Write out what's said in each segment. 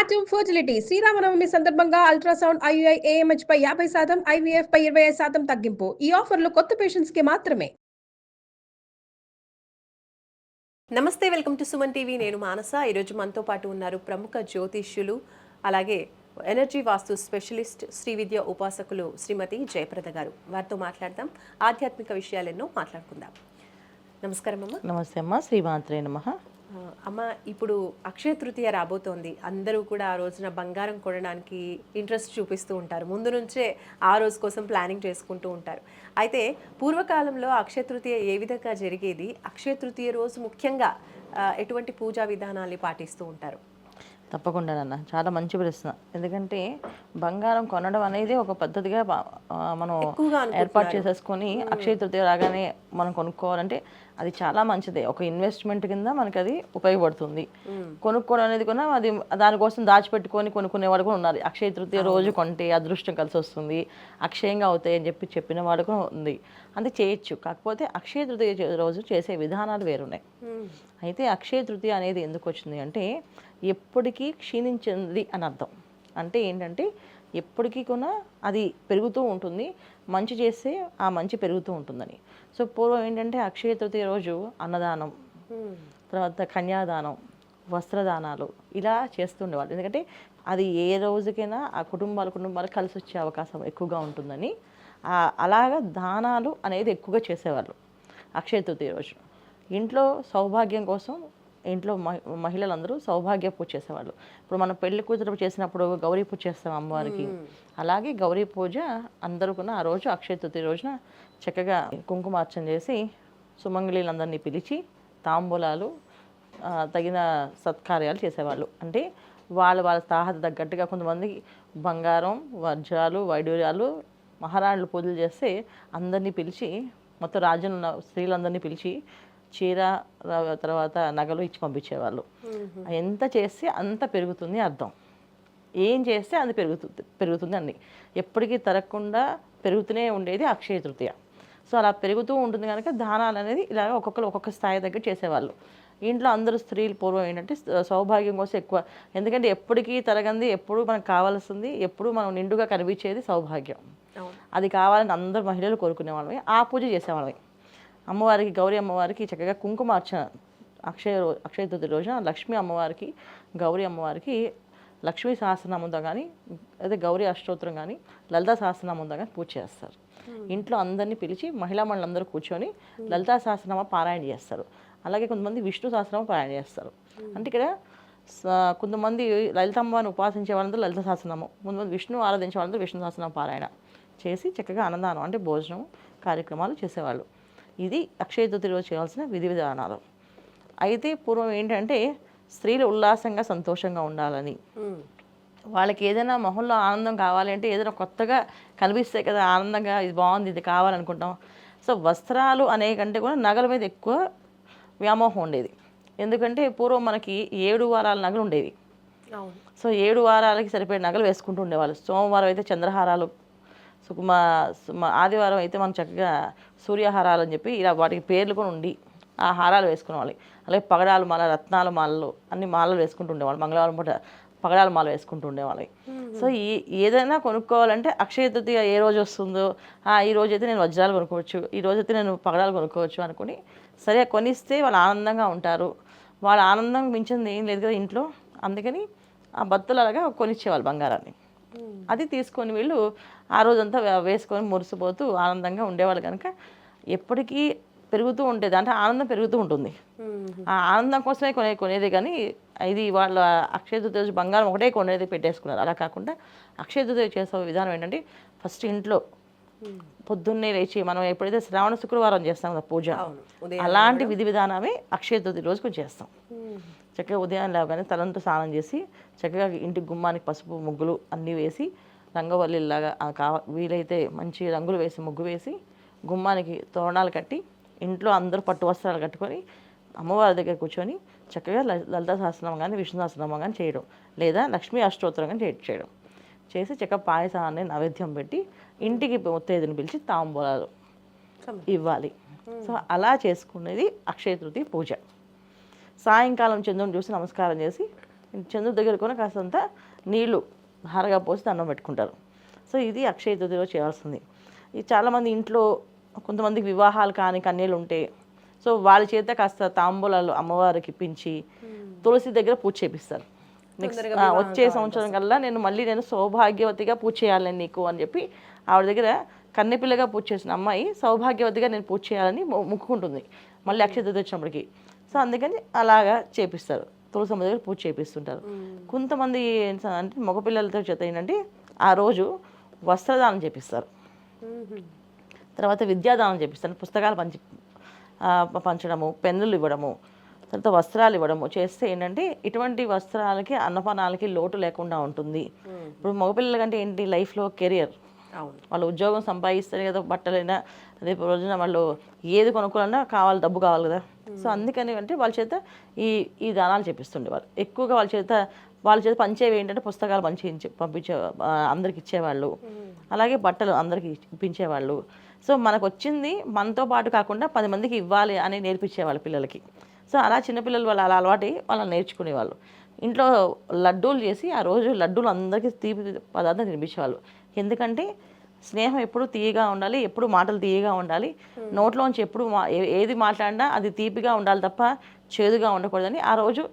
Atom fertility Sri Rama Navami సందర్భంగా ultrasound IUI AMH పై 50%, IVF పై 25% తగ్గింపు. ఈ ఆఫర్లు కొత్త పేషెంట్స్ కి మాత్రమే. నమస్తే, వెల్కమ్ టు సుమన్ టీవీ. నేను మానస. ఈరోజు మనతో పాటు ఉన్నారు ప్రముఖ జ్యోతిష్యులు, అలాగే ఎనర్జీ వాస్తు స్పెషలిస్ట్, శ్రీ విద్య ఉపాసకులు శ్రీమతి జయప్రద గారు. వారితో మాట్లాడదాం, ఆధ్యాత్మిక విషయాలెన్నో మాట్లాడుకుందాం. నమస్కారం అమ్మ. నమస్తే అమ్మ. శ్రీమాత్రే నమః. అమ్మ, ఇప్పుడు అక్షయ తృతీయ రాబోతోంది. అందరూ కూడా ఆ రోజున బంగారం కొనడానికి ఇంట్రెస్ట్ చూపిస్తూ ఉంటారు. ముందు నుంచే ఆ రోజు కోసం ప్లానింగ్ చేసుకుంటూ ఉంటారు. అయితే పూర్వకాలంలో అక్షయ తృతీయ ఏ విధంగా జరిగేది? అక్షయ తృతీయ రోజు ముఖ్యంగా ఎటువంటి పూజా విధానాన్ని పాటిస్తూ ఉంటారు? తప్పకుండా నాన్న, చాలా మంచి ప్రశ్న. ఎందుకంటే బంగారం కొనడం అనేది ఒక పద్ధతిగా మనం ఏర్పాటు చేసేసుకొని అక్షయ తృతీయ రాగానే మనం కొనుక్కోవాలంటే అది చాలా మంచిదే. ఒక ఇన్వెస్ట్మెంట్ కింద మనకి అది ఉపయోగపడుతుంది. కొనుక్కోవడం అనేది కూడా అది దానికోసం దాచిపెట్టుకొని కొనుక్కునే వాళ్ళు కూడా ఉన్నారు. అక్షయ తృతీయ రోజు కొంటే అదృష్టం కలిసి వస్తుంది, అక్షయంగా అవుతాయి అని చెప్పిన వాళ్ళు కూడా ఉంది. అది చేయొచ్చు. కాకపోతే అక్షయ తృతీయ రోజు చేసే విధానాలు వేరున్నాయి. అయితే అక్షయ తృతీయ అనేది ఎందుకు వచ్చింది అంటే ఎప్పటికీ క్షీణించింది అని అర్థం. అంటే ఏంటంటే ఎప్పటికీ కూడా అది పెరుగుతూ ఉంటుంది, మంచి చేస్తే ఆ మంచి పెరుగుతూ ఉంటుందని. సో పూర్వం ఏంటంటే అక్షయ తృతీయ రోజు అన్నదానం, తర్వాత కన్యాదానం, వస్త్రదానాలు ఇలా చేస్తుండేవాళ్ళు. ఎందుకంటే అది ఏ రోజుకైనా ఆ కుటుంబాలు కలిసి వచ్చే అవకాశం ఎక్కువగా ఉంటుందని అలాగా దానాలు అనేది ఎక్కువగా చేసేవాళ్ళు అక్షయ తృతీయ రోజు. ఇంట్లో సౌభాగ్యం కోసం ఇంట్లో మహిళలందరూ సౌభాగ్య పూజ చేసేవాళ్ళు. ఇప్పుడు మనం పెళ్లి కూతురు చేసినప్పుడు గౌరీ పూజ చేస్తాం అమ్మవారికి, అలాగే గౌరీ పూజ అందరూ కూడా ఆ రోజు అక్షయ తృతీయ రోజున చక్కగా కుంకుమార్చన చేసి సుమంగళీలందరినీ పిలిచి తాంబూలాలు, తగిన సత్కార్యాలు చేసేవాళ్ళు. అంటే వాళ్ళ తాహత తగ్గట్టుగా కొంతమంది బంగారం, వజ్రాలు, వైడూర్యాలు, మహారాణులు పూజలు చేస్తే అందరినీ పిలిచి, మొత్తం రాజ్యంలో ఉన్న స్త్రీలందరినీ పిలిచి చీర తర్వాత నగలు ఇచ్చి పంపించేవాళ్ళు. ఎంత చేస్తే అంత పెరుగుతుంది అర్థం. ఏం చేస్తే అది పెరుగుతుంది అన్ని ఎప్పటికీ తరగకుండా పెరుగుతూనే ఉండేది అక్షయ తృతీయ. సో అలా పెరుగుతూ ఉంటుంది కనుక దానాలు అనేది ఇలాగ ఒక్కొక్క స్థాయి దగ్గర చేసేవాళ్ళు. ఇంట్లో అందరూ స్త్రీలు పూర్వం ఏంటంటే సౌభాగ్యం కోసం ఎక్కువ, ఎందుకంటే ఎప్పటికీ తరగంది, ఎప్పుడు మనకు కావాల్సింది, ఎప్పుడు మనం నిండుగా కనిపించేది సౌభాగ్యం. అది కావాలని అందరు మహిళలు కోరుకునేవాళ్ళమే. ఆ పూజ చేసేవాళ్ళమే. అమ్మవారికి, గౌరీ అమ్మవారికి చక్కగా కుంకుమార్చన అక్షయ తృతీయ రోజున లక్ష్మీ అమ్మవారికి, గౌరీ అమ్మవారికి లక్ష్మీ సహస్రనామంతో కానీ, అదే గౌరీ అష్టోత్తరం కానీ, లలితా సహస్రనామంతో కానీ పూజ చేస్తారు. ఇంట్లో అందరినీ పిలిచి మహిళా మండలందరూ కూర్చొని లలితా సహస్రనామ పారాయణ చేస్తారు. అలాగే కొంతమంది విష్ణు సహస్రనామ పారాయణ చేస్తారు. అంటే ఇక్కడ కొంతమంది లలితమ్మని ఉపాసించే వాళ్ళందరూ లలిత సహస్రనామం, కొంతమంది విష్ణు ఆరాధించే వాళ్ళందరూ విష్ణు సహస్రనామ పారాయణ చేసి చక్కగా అన్నదానం అంటే భోజనం కార్యక్రమాలు చేసేవాళ్ళు. ఇది అక్షయ తృతీయ రోజు చేయాల్సిన విధి విధానాలు. అయితే పూర్వం ఏంటంటే స్త్రీలు ఉల్లాసంగా సంతోషంగా ఉండాలని, వాళ్ళకి ఏదైనా మొహంలో ఆనందం కావాలి అంటే ఏదైనా కొత్తగా కనిపిస్తే కదా ఆనందంగా, ఇది బాగుంది, ఇది కావాలనుకుంటాం. సో వస్త్రాలు అనే కంటే కూడా నగల మీద ఎక్కువ వ్యామోహం ఉండేది. ఎందుకంటే పూర్వం మనకి 7 వారాల నగలు ఉండేవి. సో 7 వారాలకి సరిపోయే నగలు వేసుకుంటూ ఉండేవాళ్ళు. సోమవారం అయితే చంద్రహారాలు, ఆదివారం అయితే మనం చక్కగా సూర్యహారాలు అని చెప్పి ఇలా వాటికి పేర్లు కూడా ఉండి ఆ హారాలు వేసుకునేవాళ్ళు. అలాగే పగడాలు మాల, రత్నాల మాలలు, అన్ని మాలలు వేసుకుంటూ ఉండేవాళ్ళు. మంగళవారం పూట పగడాల మాల వేసుకుంటూ ఉండేవాళ్ళు. సో ఏదైనా కొనుక్కోవాలంటే అక్షయ తృతీయ ఏ రోజు వస్తుందో, ఈ రోజైతే నేను వజ్రాలు కొనుక్కోవచ్చు, ఈ రోజైతే నేను పగడాలు కొనుక్కోవచ్చు అనుకుని సరే కొనిస్తే వాళ్ళు ఆనందంగా ఉంటారు. వాళ్ళ ఆనందం మించింది ఏం లేదు కదా ఇంట్లో. అందుకని ఆ భక్తులు అలాగా కొనిచ్చేవాళ్ళు బంగారాన్ని. అది తీసుకొని వీళ్ళు ఆ రోజంతా వేసుకొని మురిసిపోతూ ఆనందంగా ఉండేవాళ్ళు. కనుక ఎప్పటికీ పెరుగుతూ ఉండేది, అంటే ఆనందం పెరుగుతూ ఉంటుంది. ఆ ఆనందం కోసమే కొనేది కానీ ఇది వాళ్ళ అక్షయ తృతీయ బంగారం ఒకటే కొనేది పెట్టేసుకున్నారు. అలా కాకుండా అక్షయ తృతీయ చేసే విధానం ఏంటంటే ఫస్ట్ ఇంట్లో పొద్దున్నే లేచి మనం ఎప్పుడైతే శ్రావణ శుక్రవారం చేస్తాం కదా పూజ, అలాంటి విధి విధానమే అక్షయ తృతీయ రోజుకు చేస్తాం. చక్కగా ఉదయం లేవగానే తలంటూ స్నానం చేసి చక్కగా ఇంటి గుమ్మానికి పసుపు ముగ్గులు అన్నీ వేసి రంగవల్లిలాగా వీలైతే మంచి రంగులు వేసి ముగ్గు వేసి గుమ్మానికి తోరణాలు కట్టి ఇంట్లో అందరూ పట్టు వస్త్రాలు కట్టుకొని అమ్మవారి దగ్గర కూర్చొని చక్కగా లలితా సహస్రనామం కానీ విష్ణు సహస్రనామం కానీ చేయడం, లేదా లక్ష్మీ అష్టోత్తరం కానీ చేయడం చేసి చక్కగా పాయసాన్ని నైవేద్యం పెట్టి ఇంటికి ముత్తైదుని పిలిచి తాంబూలాలు ఇవ్వాలి. సో అలా చేసుకునేది అక్షయ తృతీయ పూజ. సాయంకాలం చంద్రుని చూసి నమస్కారం చేసి చంద్రుడి దగ్గర కూడా కాస్తంత నీళ్లు హారగా పోసి దండం పెట్టుకుంటారు. సో ఇది అక్షయ తృతీయలో చేయాల్సింది. ఇది చాలామంది ఇంట్లో కొంతమందికి వివాహాలు కాని కన్యలు ఉంటే సో వాళ్ళ చేత కాస్త తాంబూలాలు అమ్మవారికి ఇప్పించి తులసి దగ్గర పూజ చేపిస్తారు. నెక్స్ట్ వచ్చే సంవత్సరం కల్లా నేను సౌభాగ్యవతిగా పూజ చేయాలని నీకు అని చెప్పి ఆవిడ దగ్గర కన్నెపిల్లగా పూజ చేసిన అమ్మాయి సౌభాగ్యవతిగా నేను పూజ చేయాలని మొక్కుకుంటుంది మళ్ళీ అక్షయ తృతీయ వచ్చినప్పటికి. సో అందుకని అలాగా చేపిస్తారు, తులసమ్మ దగ్గర పూజ చేపిస్తుంటారు. కొంతమంది అంటే మగపిల్లలతో చేత ఏంటంటే ఆ రోజు వస్త్రదానం చేపిస్తారు, తర్వాత విద్యాదానం చేపిస్తారు, పుస్తకాలు పంచడము, పెన్నులు ఇవ్వడము, తర్వాత వస్త్రాలు ఇవ్వడము చేస్తే ఏంటంటే ఇటువంటి వస్త్రాలకి అన్నపానాలకి లోటు లేకుండా ఉంటుంది. ఇప్పుడు మగపిల్లల కంటే ఏంటి లైఫ్లో కెరియర్, వాళ్ళు ఉద్యోగం సంపాదిస్తారు కదా, బట్టలైనా అదే రోజున వాళ్ళు ఏది కొనుక్కోవాలన్నా డబ్బు కావాలి కదా. సో అందుకని అంటే వాళ్ళ చేత ఈ దానాలు చేపిస్తుండేవాళ్ళు ఎక్కువగా. వాళ్ళ చేత పంచేవి ఏంటంటే పుస్తకాలు పంపించే అందరికి ఇచ్చేవాళ్ళు, అలాగే బట్టలు అందరికి ఇప్పించేవాళ్ళు. సో మనకు వచ్చింది మనతో పాటు కాకుండా 10 మందికి ఇవ్వాలి అని నేర్పించేవాళ్ళు పిల్లలకి. సో అలా చిన్నపిల్లలు వాళ్ళు అలా అలవాటు వాళ్ళని నేర్చుకునేవాళ్ళు. ఇంట్లో లడ్డూలు చేసి ఆ రోజు లడ్డూలు అందరికీ తీపి పదార్థం తినిపించేవాళ్ళు. ఎందుకంటే స్నేహం ఎప్పుడు తీయగా ఉండాలి, ఎప్పుడు మాటలు తీయగా ఉండాలి, నోట్లోంచి ఎప్పుడు ఏది మాట్లాడినా అది తీపిగా ఉండాలి తప్ప చేదుగా ఉండకూడదని ఆ రోజు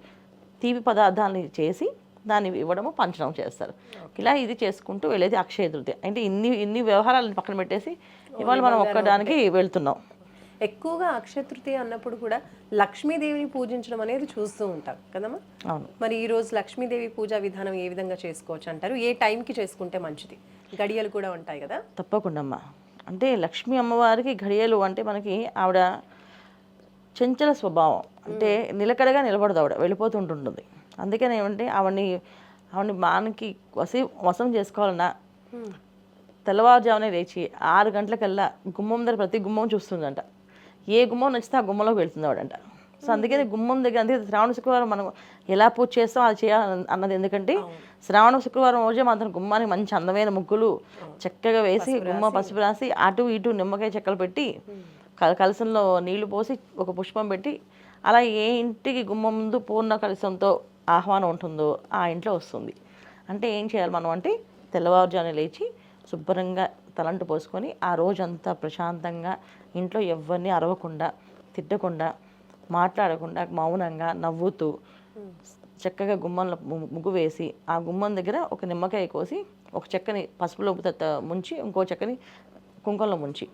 తీపి పదార్థాలని చేసి దాన్ని ఇవ్వడము పంచడం చేస్తారు. ఇలా ఇది చేసుకుంటూ వెళ్ళేది అక్షయ తృతీయ. అంటే ఇన్ని వ్యవహారాలను పక్కన పెట్టేసి ఇవాళ మనం ఒక్కడానికి వెళ్తున్నాం. ఎక్కువగా అక్షయ తృతీయ అన్నప్పుడు కూడా లక్ష్మీదేవిని పూజించడం అనేది చూస్తూ ఉంటాం కదమ్మా. అవును. మరి ఈ రోజు లక్ష్మీదేవి పూజా విధానం ఏ విధంగా చేసుకోవచ్చు అంటారు? ఏ టైంకి చేసుకుంటే మంచిది? గడియలు కూడా ఉంటాయి కదా. తప్పకుండా అమ్మా. అంటే లక్ష్మీ అమ్మవారికి గడియలు అంటే మనకి ఆవిడ చంచల స్వభావం, అంటే నిలకడగా నిలబడదు, ఆవిడ వెళ్ళిపోతుంటుంది. అందుకని ఏమంటే ఆవిడని మనకి వశం చేసుకోవాలన్నా తెల్లవారుజామునే లేచి 6 గంటలకల్లా గుమ్మం దగ్గర ప్రతి గుమ్మం చూస్తుందంట. ఏ గుమ్మం నచ్చితే ఆ గుమ్మంలోకి వెళ్తుంది ఆవిడంట. సో అందుకని గుమ్మం దగ్గర అంటే శ్రావణ శుక్రవారం మనం ఎలా పూజ చేస్తాం అది చేయాలి అన్నది. ఎందుకంటే శ్రావణ శుక్రవారం రోజే మాత్రం గుమ్మానికి మంచి అందమైన ముగ్గులు చక్కగా వేసి గుమ్మ పసుపు రాసి అటు ఇటు నిమ్మకాయ చెక్కలు పెట్టి కలసంలో నీళ్లు పోసి ఒక పుష్పం పెట్టి అలా ఏ ఇంటికి గుమ్మం ముందు పూర్ణ కలసంతో ఆహ్వానం ఉంటుందో ఆ ఇంట్లో వస్తుంది. అంటే ఏం చేయాలి మనం అంటే తెల్లవారుజామున లేచి శుభ్రంగా తలంటు పోసుకొని ఆ రోజంతా ప్రశాంతంగా ఇంట్లో ఎవరిని అరవకుండా తిట్టకుండా మాట్లాడకుండా మౌనంగా నవ్వుతూ చక్కగా గుమ్మంలో ముగ్గు వేసి ఆ గుమ్మం దగ్గర ఒక నిమ్మకాయ కోసి ఒక చెక్కని పసుపులో ముంచి ఇంకో చెక్కని కుంకుమలో ముంచి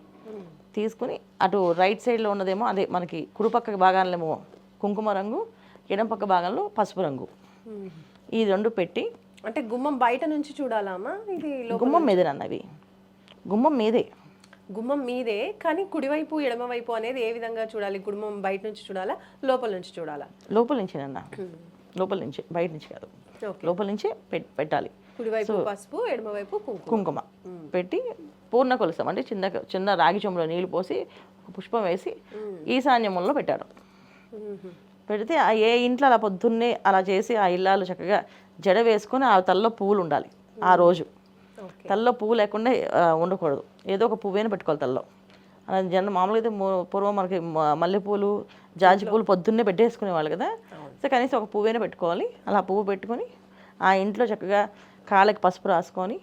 తీసుకుని అటు రైట్ సైడ్లో ఉన్నదేమో అదే మనకి కుడిపక్క భాగాలనేమో కుంకుమ రంగు, ఎడం పక్క భాగంలో పసుపు రంగు, ఈ 2 పెట్టి. అంటే గుమ్మం బయట నుంచి చూడాలమ్మా? ఇది గుమ్మం మీదే అన్నవి, గుమ్మం మీదే, గుమ్మం మీదే. కానీ కుడివైపు ఎడమవైపు అనేది ఏ విధంగా చూడాలి? గుమ్మం బయట నుంచి చూడాలా, లోపల నుంచి చూడాలా? లోపల నుంచేనన్నా, లోపల నుంచి, బయట నుంచి కాదు, లోపల నుంచి పెట్టాలి. కుడివైపు పసుపు, ఎడమవైపు కుంకుమ పెట్టి పూర్ణ కొలుస్తాం. అంటే చిన్న రాగి చెంబులో నీళ్లు పోసి పుష్పం వేసి ఈశాన్యములో పెట్టారు. పెడితే ఏ ఇంట్లో అలా పొద్దున్నే అలా చేసి ఆ ఇల్లాలు చక్కగా జడ వేసుకొని ఆ తల్లో పువ్వులు ఉండాలి. ఆ రోజు తల్లో పువ్వు లేకుండా ఉండకూడదు, ఏదో ఒక పువ్వేనే పెట్టుకోవాలి తల్లో. అలా మామూలుగా అయితే పూర్వం మనకి మల్లెపూలు, జాజి పూలు పొద్దున్నే పెట్టేసుకునేవాళ్ళు కదా. సో కనీసం ఒక పువ్వేనే పెట్టుకోవాలి. అలా పువ్వు పెట్టుకొని ఆ ఇంట్లో చక్కగా కాళ్ళకి పసుపు రాసుకొని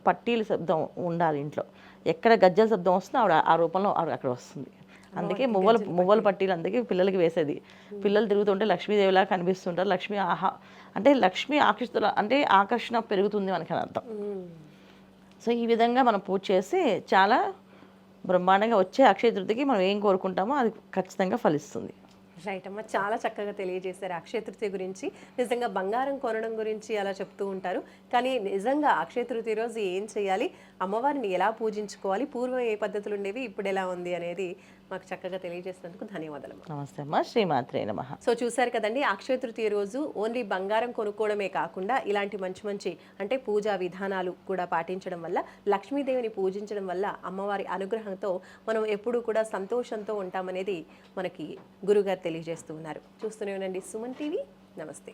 పట్టీల శబ్దం ఉండాలి ఇంట్లో. ఎక్కడ గజ్జల శబ్దం వస్తుందో ఆవిడ ఆ రూపంలో అక్కడ వస్తుంది. అందుకే మువ్వల పట్టీలు అందుకే పిల్లలకి వేసేది. పిల్లలు తిరుగుతుంటే లక్ష్మీదేవిలా కనిపిస్తుంటారు. లక్ష్మీ ఆకర్షణ పెరుగుతుంది మనకి అని అర్థం. సో ఈ విధంగా మనం పూజ చేసి చాలా బ్రహ్మాండంగా వచ్చే అక్షయ తృతీయకి మనం ఏం కోరుకుంటామో అది ఖచ్చితంగా ఫలిస్తుంది. రైట్ అమ్మ, చాలా చక్కగా తెలియజేశారు అక్షయ తృతీయ గురించి. నిజంగా బంగారం కొనడం గురించి అలా చెప్తూ ఉంటారు, కానీ నిజంగా అక్షయ తృతీయ రోజు ఏం చేయాలి, అమ్మవారిని ఎలా పూజించుకోవాలి, పూర్వం ఏ పద్ధతులు ఉండేవి, ఇప్పుడు ఎలా ఉంది అనేది మాకు చక్కగా తెలియజేసినందుకు ధన్యవాదాలు. నమస్తే అమ్మా, శ్రీమాత్రే నమః. సో చూసారు కదండి, అక్షయ తృతీయ రోజు ఓన్లీ బంగారం కొనుక్కోవడమే కాకుండా ఇలాంటి మంచి అంటే పూజా విధానాలు కూడా పాటించడం వల్ల, లక్ష్మీదేవిని పూజించడం వల్ల అమ్మవారి అనుగ్రహంతో మనం ఎప్పుడూ కూడా సంతోషంతో ఉంటామనేది మనకి గురుగారు తెలియజేస్తూ ఉన్నారు. చూస్తూనే ఉండండి సుమన్ టీవీ. నమస్తే.